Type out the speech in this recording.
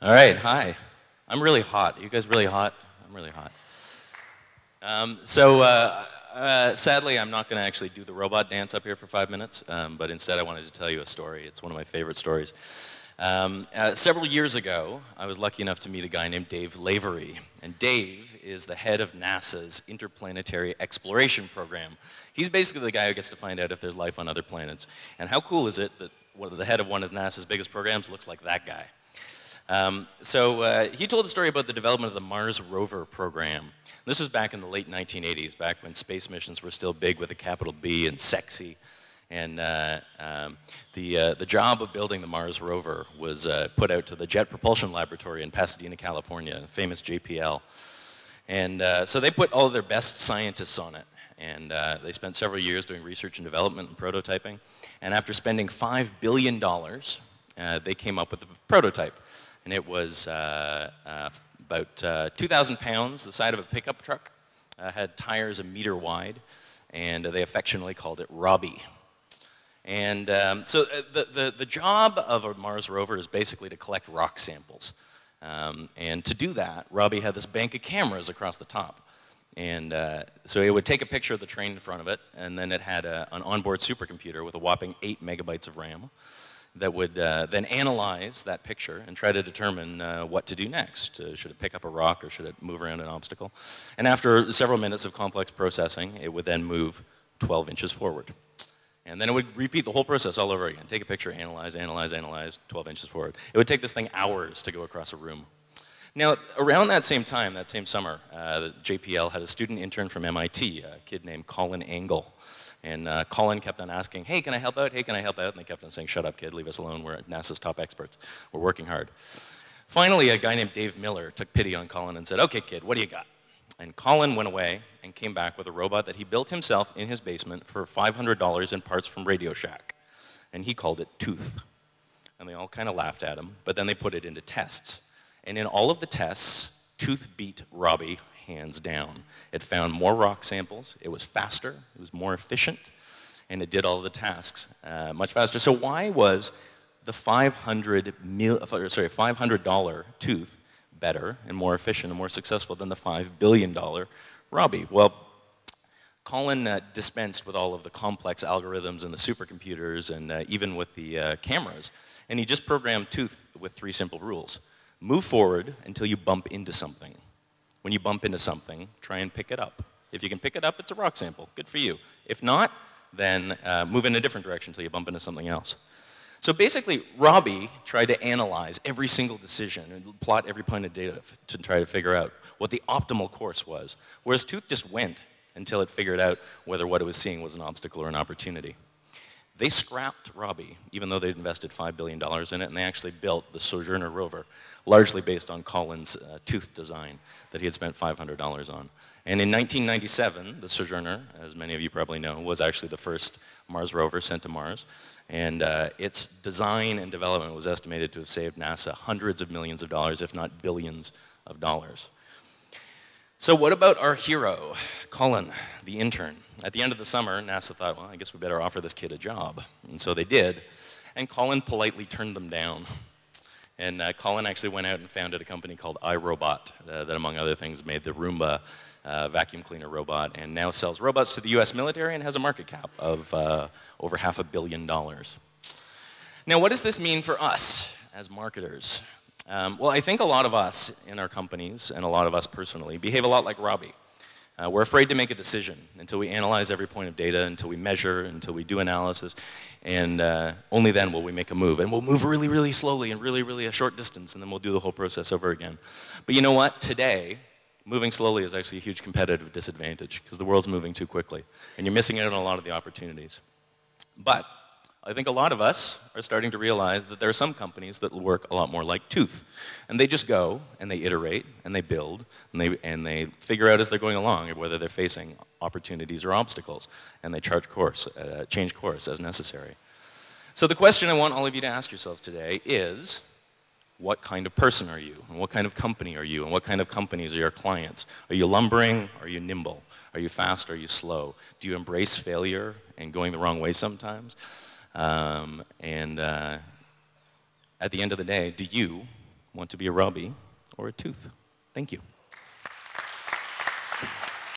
All right, hi. I'm really hot. Are you guys really hot? I'm really hot. Sadly, I'm not going to actually do the robot dance up here for 5 minutes, but instead I wanted to tell you a story. It's one of my favorite stories. Several years ago, I was lucky enough to meet a guy named Dave Lavery. And Dave is the head of NASA's Interplanetary Exploration Program. He's basically the guy who gets to find out if there's life on other planets. And how cool is it that the head of one of NASA's biggest programs looks like that guy? He told a story about the development of the Mars rover program. This was back in the late 1980s, back when space missions were still big with a capital B and sexy. And the job of building the Mars rover was put out to the Jet Propulsion Laboratory in Pasadena, California, famous JPL. And so they put all of their best scientists on it. And they spent several years doing research and development and prototyping. And after spending $5 billion, they came up with a prototype. And it was about 2,000 pounds, the size of a pickup truck, had tires a meter wide, and they affectionately called it Robbie. And the job of a Mars rover is basically to collect rock samples. And to do that, Robbie had this bank of cameras across the top. And so it would take a picture of the terrain in front of it, and then it had an onboard supercomputer with a whopping 8 megabytes of RAM that would then analyze that picture and try to determine what to do next. Should it pick up a rock or should it move around an obstacle? And after several minutes of complex processing, it would then move 12 inches forward. And then it would repeat the whole process all over again. Take a picture, analyze, analyze, analyze, 12 inches forward. It would take this thing hours to go across a room. Now, around that same time, that same summer, JPL had a student intern from MIT, a kid named Colin Angle. And Colin kept on asking, hey, can I help out? Hey, can I help out? And they kept on saying, shut up, kid, leave us alone. We're NASA's top experts. We're working hard. Finally, a guy named Dave Miller took pity on Colin and said, okay, kid, what do you got? And Colin went away and came back with a robot that he built himself in his basement for $500 in parts from Radio Shack. And he called it Tooth. And they all kind of laughed at him, but then they put it into tests. And in all of the tests, Tooth beat Robbie hands down. It found more rock samples, it was faster, it was more efficient, and it did all of the tasks much faster. So why was the $500 Tooth better and more efficient and more successful than the $5 billion Robbie? Well, Colin dispensed with all of the complex algorithms and the supercomputers and even with the cameras, and he just programmed Tooth with 3 simple rules. Move forward until you bump into something. When you bump into something, try and pick it up. If you can pick it up, it's a rock sample. Good for you. If not, then move in a different direction until you bump into something else. So basically, Robbie tried to analyze every single decision and plot every point of data to try to figure out what the optimal course was, whereas Tooth just went until it figured out whether what it was seeing was an obstacle or an opportunity. They scrapped Robbie, even though they'd invested $5 billion in it, and they actually built the Sojourner rover, largely based on Colin's Tooth design that he had spent $500 on. And in 1997, the Sojourner, as many of you probably know, was actually the first Mars rover sent to Mars. And its design and development was estimated to have saved NASA hundreds of millions of dollars, if not billions of dollars. So what about our hero, Colin, the intern? At the end of the summer, NASA thought, well, I guess we better offer this kid a job. And so they did. And Colin politely turned them down. And Colin actually went out and founded a company called iRobot that, among other things, made the Roomba vacuum cleaner robot and now sells robots to the US military and has a market cap of over $500 million. Now, what does this mean for us as marketers? Well, I think a lot of us in our companies and a lot of us personally behave a lot like Robbie. We're afraid to make a decision until we analyze every point of data, until we measure, until we do analysis, and only then will we make a move. And we'll move really, really slowly and really, really a short distance, and then we'll do the whole process over again. But you know what? Today, moving slowly is actually a huge competitive disadvantage because the world's moving too quickly, and you're missing out on a lot of the opportunities. But I think a lot of us are starting to realize that there are some companies that work a lot more like Tooth. And they just go, and they iterate, and they build, and they figure out as they're going along whether they're facing opportunities or obstacles. And they change course as necessary. So the question I want all of you to ask yourselves today is, what kind of person are you? And what kind of company are you? And what kind of companies are your clients? Are you lumbering? Are you nimble? Are you fast? Are you slow? Do you embrace failure and going the wrong way sometimes? At the end of the day, do you Want to be a Robbie or a tooth? Thank you.